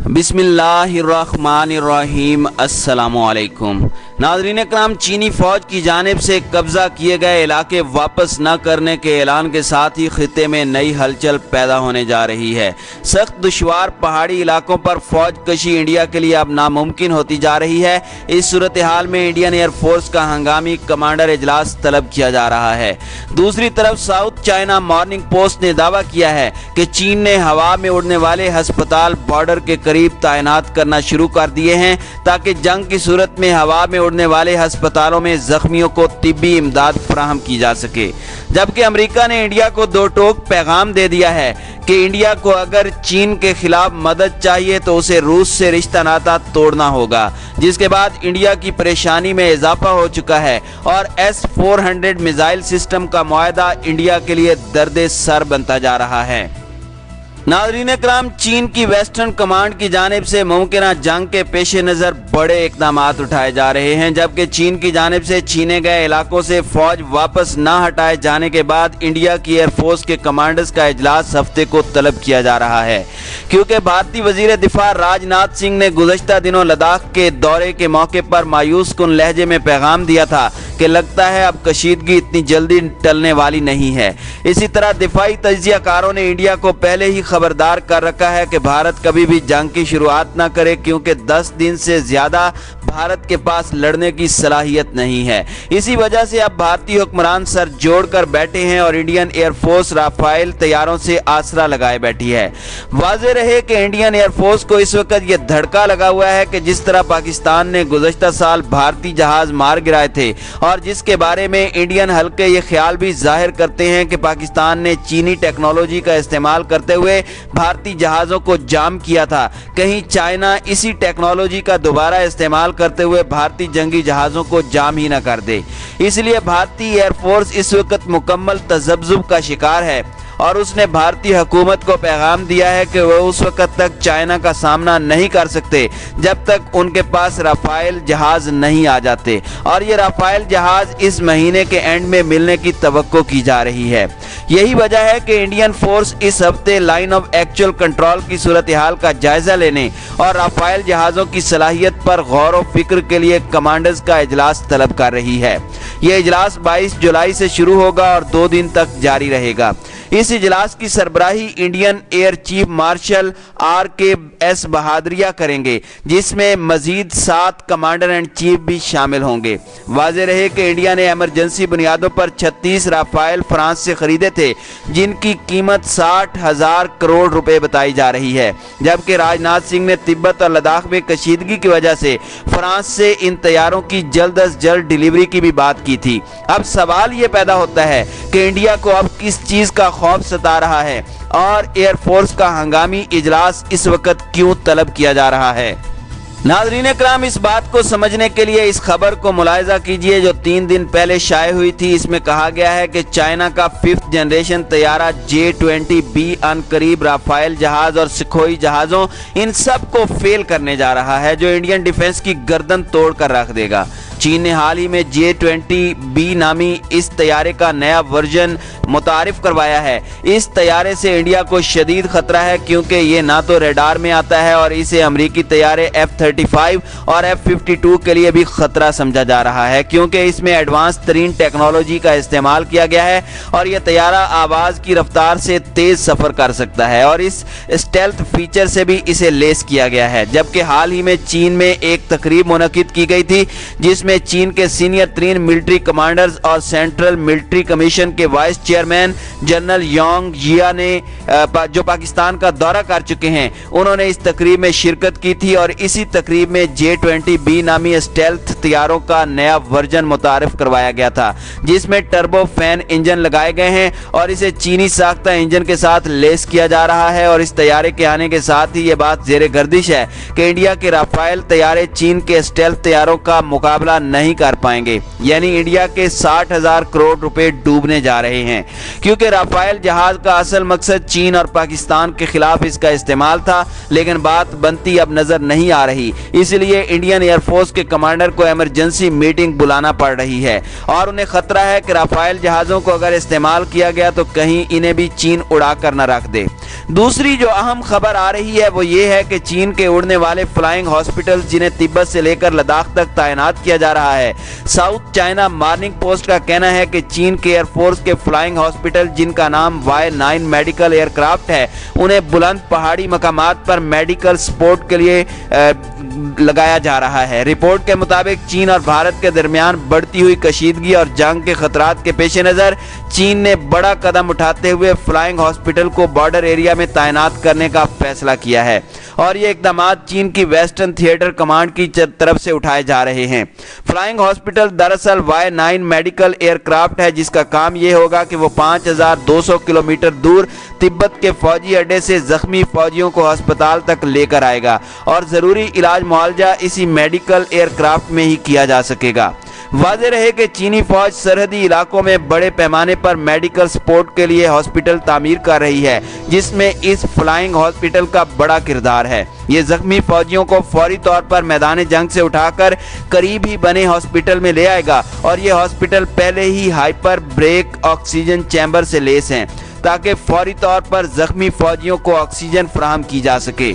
बिस्मिल्लाहिर्रहमानिर्रहीम। अस्सलामुअलैकुम नाज़रीन इकराम, चीनी फौज की जानिब से कब्जा किए गए इलाके वापस न करने के ऐलान के साथ ही खित्ते में नई हलचल पैदा होने जा रही है। सख्त दुश्वार पहाड़ी इलाकों पर फौज कशी इंडिया के लिए अब नामुमकिन होती जा रही है। इस सूरत हाल में इंडियन एयरफोर्स का हंगामी कमांडर इजलास तलब किया जा रहा है। दूसरी तरफ साउथ चाइना मॉर्निंग पोस्ट ने दावा किया है कि चीन ने हवा में उड़ने वाले अस्पताल बॉर्डर के करीब तैनात करना शुरू कर दिए हैं ताकि जंग की सूरत में हवा में उड़ने वाले अस्पतालों में जख्मियों को तिब्बी इमदाद फराहम की जा सके। जबकि अमेरिका ने इंडिया को दो टोक पैगाम दे दिया है कि इंडिया को अगर चीन के खिलाफ मदद चाहिए तो उसे रूस से रिश्ता नाता तोड़ना होगा, जिसके बाद इंडिया की परेशानी में इजाफा हो चुका है और S-400 मिसाइल सिस्टम का मुआहदा इंडिया के लिए दर्द सर बनता जा रहा है। नाज़रीन इकराम, चीन की वेस्टर्न कमांड की जानिब से मुमकिन जंग के पेश नज़र बड़े इकदाम उठाए जा रहे हैं। जबकि चीन की जानिब से छीने गए इलाकों से फौज वापस न हटाए जाने के बाद इंडिया की एयरफोर्स के कमांडर्स का इजलास हफ्ते को तलब किया जा रहा है, क्योंकि भारतीय वजीर दिफा राजनाथ सिंह ने गुज़श्ता दिनों लद्दाख के दौरे के मौके पर मायूस कुन लहजे में पैगाम दिया था कि लगता है अब कशीदगी इतनी जल्दी टलने वाली नहीं है। इसी तरह दिफाई तज्जियाकारों ने इंडिया को पहले ही खबरदार कर रखा है कि भारत कभी भी जंग की शुरुआत न करे, क्योंकि 10 दिन से ज्यादा भारत के पास लड़ने की सलाहियत नहीं है। इसी वजह से अब भारतीय हुक्मरान सर जोड़कर बैठे हैं और इंडियन एयरफोर्स राफेल तैयारों से आसरा लगाए बैठी है। वाज़ेह रहे कि इंडियन एयरफोर्स को इस वक्त यह धड़का लगा हुआ है कि जिस तरह पाकिस्तान ने गुज़श्ता साल भारतीय जहाज मार गिराए थे और जिसके बारे में इंडियन हल्के ये ख्याल भी जाहिर करते हैं कि पाकिस्तान ने चीनी टेक्नोलॉजी का इस्तेमाल करते हुए भारतीय जहाज़ों को जाम किया था, कहीं चाइना इसी टेक्नोलॉजी का दोबारा इस्तेमाल करते हुए भारतीय जंगी जहाज़ों को जाम ही न कर दे। इसलिए भारतीय एयरफोर्स इस वक्त मुकम्मल तज़ब्ज़ुब का शिकार है और उसने भारतीय हुकूमत को पैगाम दिया है कि वह उस वक्त तक चाइना का सामना नहीं कर सकते जब तक उनके पास राफेल जहाज नहीं आ जाते, और ये राफेल जहाज इस महीने के एंड में मिलने की तवक्को की जा रही है। यही वजह है कि इंडियन फोर्स इस हफ्ते लाइन ऑफ एक्चुअल कंट्रोल की सूरत हाल का जायजा लेने और राफेल जहाज़ों की सलाहियत पर गौर व फिक्र के लिए कमांडर्स का इजलास तलब कर रही है। यह इजलास 22 जुलाई से शुरू होगा और 2 दिन तक जारी रहेगा। इस इजलास की सरबराही Indian air chief marshal RKS Bhadauria करेंगे, जिसमें मजीद 7 कमांडर एंड चीफ भी शामिल होंगे। वाज़ेह रहे कि इंडिया ने इमरजेंसी बुनियादों पर 36 राफेल फ्रांस से खरीदे थे, जिनकी कीमत 60,000 करोड़ रुपए बताई जा रही है। जबकि राजनाथ सिंह ने तिब्बत और लद्दाख में कशीदगी की वजह से फ्रांस से इन तैयारों की जल्द अज जल्द डिलीवरी की भी बात की थी। अब सवाल ये पैदा होता है कि इंडिया को अब किस चीज का खौफ सता रहा है और एयरफोर्स का हंगामी इजलास इस वक्त क्यों तलब किया जा रहा है। नाज़रीन इकराम, इस बात को समझने के लिए इस खबर को मुलाहिजा कीजिए जो 3 दिन पहले शाये हुई थी। इसमें कहा गया है कि चाइना का 5th जनरेशन तैयारा J-20B अनकरीब राफेल जहाज और सुखोई जहाज़ों इन सब को फेल करने जा रहा है, जो इंडियन डिफेंस की गर्दन तोड़ कर रख देगा। चीन ने हाल ही में J-20B नामी इस तैयारे का नया वर्जन मुतारिफ करवाया है। इस तैयारे से इंडिया को शदीद खतरा है, क्योंकि ये ना तो रडार में आता है और इसे अमरीकी तैयारे F-35 और F-52 के लिए भी खतरा समझा जा रहा है, क्योंकि इसमें एडवांस तरीन टेक्नोलॉजी का इस्तेमाल किया गया है और यह तैयारा आवाज़ की रफ्तार से तेज सफ़र कर सकता है और इस स्टेल्थ फीचर से भी इसे लेस किया गया है। जबकि हाल ही में चीन में एक तकरीब मुनक्किद की गई थी जिसमें चीन के सीनियर 3 मिलिट्री कमांडर्स और सेंट्रल मिलिट्री कमीशन के वाइस चेयरमैन जनरल योंग जिया ने जो पाकिस्तान का दौरा कर चुके हैं, उन्होंने इस तकरीब में शिरकत की थी और इसी तकरीब में J-20B नामी स्टेल्थ तैयारों का नया वर्जन मुतारिफ करवाया गया था, जिसमें टर्बो फैन इंजन लगाए गए हैं और इसे चीनी साख्ता इंजन के साथ लेस किया जा रहा है। और इस तैयारे के आने के साथ ही ये बात जेरे गर्दिश है कि इंडिया के राफेल तैयारे चीन के स्टेल्थ तैयारों का मुकाबला नहीं कर पाएंगे, यानी इंडिया के 60,000 करोड़ रुपए डूबने जा रहे हैं, क्योंकि राफेल जहाज का असल मकसद चीन और पाकिस्तान के खिलाफ इसका इस्तेमाल था, लेकिन बात बनती अब नजर नहीं आ रही। इसलिए इंडियन एयरफोर्स के कमांडर को इमरजेंसी मीटिंग बुलाना पड़ रही है और उन्हें खतरा है कि राफेल जहाजों को अगर इस्तेमाल किया गया तो कहीं इन्हें भी चीन उड़ा कर न रख दे। दूसरी जो अहम खबर आ रही है वो ये है कि चीन के उड़ने वाले फ्लाइंग हॉस्पिटल जिन्हें तिब्बत से लेकर लद्दाख तक तैनात किया जा रहा है। साउथ चाइना मॉर्निंग पोस्ट का कहना है कि चीन के एयरफोर्स के फ्लाइंग हॉस्पिटल जिनका नाम Y9 मेडिकल एयरक्राफ्ट है, उन्हें बुलंद पहाड़ी मकामात पर मेडिकल सपोर्ट के लिए लगाया जा रहा है। रिपोर्ट के मुताबिक चीन और भारत के दरमियान बढ़ती हुई कशीदगी और जंग के खतरात के पेश नज़र चीन ने बड़ा कदम उठाते हुए फ्लाइंग हॉस्पिटल को बॉर्डर एरिया में तैनात करने का फैसला किया है और ये इकदाम चीन की वेस्टर्न थिएटर कमांड की तरफ से उठाए जा रहे हैं। फ्लाइंग हॉस्पिटल दरअसल Y9 मेडिकल एयरक्राफ्ट है जिसका काम ये होगा कि वो 5200 किलोमीटर दूर तिब्बत के फौजी अड्डे से जख्मी फौजियों को अस्पताल तक लेकर आएगा और ज़रूरी इलाज मुआवजा इसी मेडिकल एयरक्राफ्ट में ही किया जा सकेगा। वाज़ेह रहे कि चीनी फौज सरहदी इलाकों में बड़े पैमाने पर मेडिकल सपोर्ट के लिए हॉस्पिटल तामीर कर रही है जिसमें इस फ्लाइंग हॉस्पिटल का बड़ा किरदार है। ये जख्मी फौजियों को फौरी तौर पर मैदान जंग से उठाकर करीब ही बने हॉस्पिटल में ले आएगा और ये हॉस्पिटल पहले ही हाइपर ब्रेक ऑक्सीजन चैम्बर से लैस हैं ताकि फौरी तौर पर जख्मी फौजियों को ऑक्सीजन फराहम की जा सके।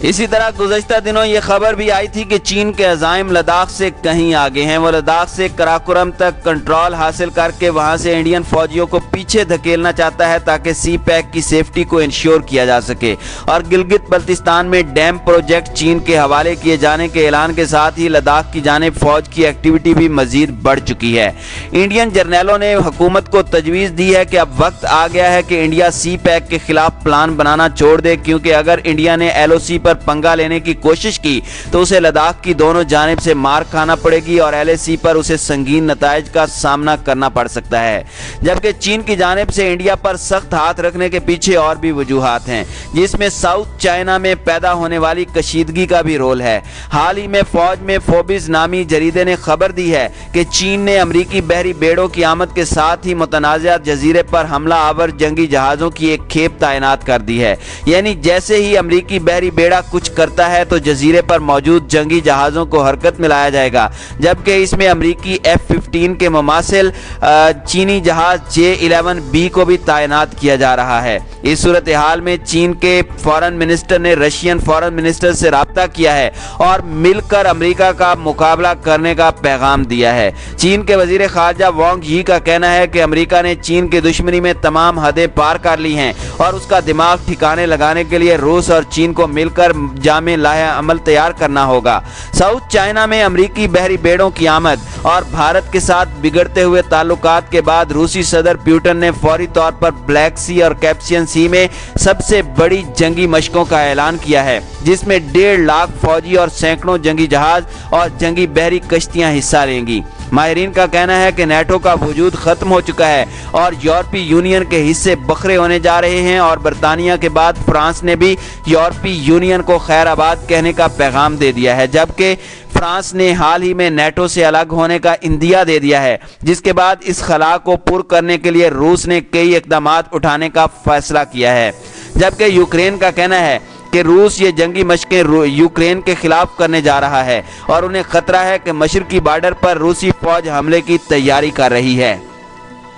इसी तरह गुज़श्ता दिनों ये खबर भी आई थी कि चीन के अज़ाइम लद्दाख से कहीं आगे हैं। वो लद्दाख से कराकोरम तक कंट्रोल हासिल करके वहां से इंडियन फौजियों को पीछे धकेलना चाहता है ताकि सी पैक की सेफ्टी को इंश्योर किया जा सके और गिलगित बल्तिस्तान में डैम प्रोजेक्ट चीन के हवाले किए जाने के ऐलान के साथ ही लद्दाख की जानिब फौज की एक्टिविटी भी मजीद बढ़ चुकी है। इंडियन जर्नैलों ने हुकूमत को तजवीज़ दी है कि अब वक्त आ गया है कि इंडिया सी पैक के खिलाफ प्लान बनाना छोड़ दे, क्योंकि अगर इंडिया ने LOC पर पंगा लेने की कोशिश की तो उसे लद्दाख की दोनों जानिब से मार खाना पड़ेगी और LAC पर उसे संगीन नताइज का सामना करना पड़ सकता है। जबकि चीन की जानिब से इंडिया पर सख्त हाथ रखने के पीछे और भी वजूहात हैं जिसमें साउथ चाइना में पैदा होने वाली कशीदगी का भी रोल है। हाल ही में फौज में फोबिस नामी जरीदे ने खबर दी है कि चीन ने अमरीकी बहरी बेड़ों की आमद के साथ ही मुतनाज़ा जजीरे पर हमला आवर जंगी जहाज़ों की एक खेप तैनात कर दी है। यानी जैसे ही अमरीकी बहरी बेड़ा कुछ करता है तो जजीरे पर मौजूद जंगी जहाज़ों को हरकत में लाया जाएगा, जबकि इसमें अमरीकी F-15 के मुमासिल चीनी जहाज़ J-11B को भी तैनात किया जा रहा है। इस सूरत हाल में चीन के फॉरेन मिनिस्टर ने रशियन फॉरेन मिनिस्टर से राब्ता किया है और मिलकर अमेरिका का मुकाबला करने का पैगाम दिया है। चीन के वजीर खारजा वांग यी का कहना है कि अमेरिका ने चीन की दुश्मनी में तमाम हदें पार कर ली हैं और उसका दिमाग ठिकाने लगाने के लिए रूस और चीन को मिलकर जामे लाया अमल तैयार करना होगा। साउथ चाइना में अमरीकी बहरी बेड़ों की आमद और भारत के साथ बिगड़ते हुए ताल्लुकात के बाद रूसी सदर पुतिन ने फौरी तौर पर ब्लैक सी और कैस्पियन सी में सबसे बड़ी जंगी मशकों का ऐलान किया है जिसमें 1.5 लाख फौजी और सैकड़ों जंगी जहाज और जंगी बहरी कश्तियां हिस्सा लेंगी। माहिरीन का कहना है कि नेटो का वजूद खत्म हो चुका है और यूरोपीय यूनियन के हिस्से बखरे होने जा रहे हैं और बरतानिया के बाद फ्रांस ने भी यूरोपीय यूनियन को खैराबाद कहने का पैगाम दे दिया है, जबकि फ्रांस ने हाल ही में नेटो से अलग होने का इंदिया दे दिया है, जिसके बाद इस खला को पुर करने के लिए रूस ने कई इकदाम उठाने का फैसला किया है। जबकि यूक्रेन का कहना है कि रूस ये जंगी मशकें यूक्रेन के खिलाफ करने जा रहा है और उन्हें खतरा है कि मशरकी बॉर्डर पर रूसी फौज हमले की तैयारी कर रही है।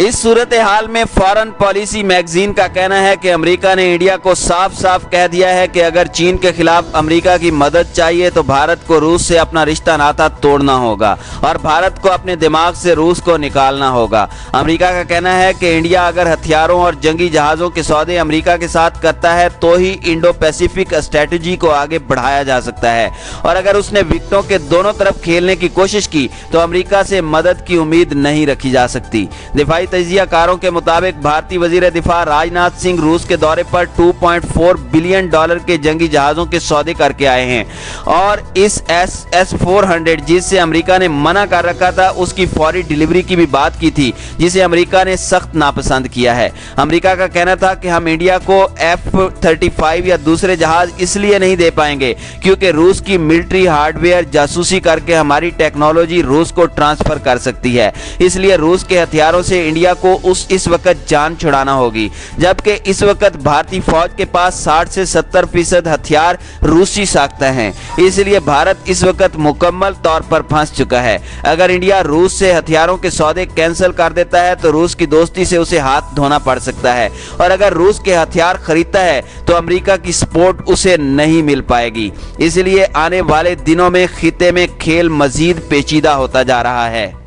इस सूरत हाल में फॉरेन पॉलिसी मैगजीन का कहना है कि अमेरिका ने इंडिया को साफ साफ कह दिया है कि अगर चीन के खिलाफ अमेरिका की मदद चाहिए तो भारत को रूस से अपना रिश्ता नाता तोड़ना होगा और भारत को अपने दिमाग से रूस को निकालना होगा। अमेरिका का कहना है कि इंडिया अगर हथियारों और जंगी जहाज़ों के सौदे अमेरिका के साथ करता है तो ही इंडो पैसिफिक स्ट्रेटजी को आगे बढ़ाया जा सकता है और अगर उसने विकेटों के दोनों तरफ खेलने की कोशिश की तो अमेरिका से मदद की उम्मीद नहीं रखी जा सकती। दिफाई तजियाकारों के मुताबिक भारतीय वजीर दिफा राजनाथ सिंह रूस के दौरे पर $2.4 बिलियन के जंगी जहाज़ों के सौदे करके आए हैं और इस S-400 जिससे अमेरिका ने मना कर रखा था उसकी फौरी डिलीवरी की भी बात की थी, जिसे अमेरिका ने सख्त नापसंद किया है। अमेरिका का कहना था कि हम इंडिया को F-35 या दूसरे जहाज इसलिए नहीं दे पाएंगे क्योंकि रूस की मिलिट्री हार्डवेयर जासूसी करके हमारी टेक्नोलॉजी रूस को ट्रांसफर कर सकती है, इसलिए रूस के हथियारों से इंडिया को इस वक्त जान छुड़ाना होगी, जबकि इस वक्त भारतीय फौज के पास 60 से 70% हथियार रूसी साख्ता हैं। इसलिए भारत इस वक्त मुकम्मल तौर पर फंस चुका है। अगर इंडिया रूस से हथियारों के सौदे कैंसिल कर देता है तो रूस की दोस्ती से उसे हाथ धोना पड़ सकता है, और अगर रूस के हथियार खरीदता है तो अमेरिका की सपोर्ट उसे नहीं मिल पाएगी। इसलिए आने वाले दिनों में खिते में खेल मजीद पेचीदा होता जा रहा है।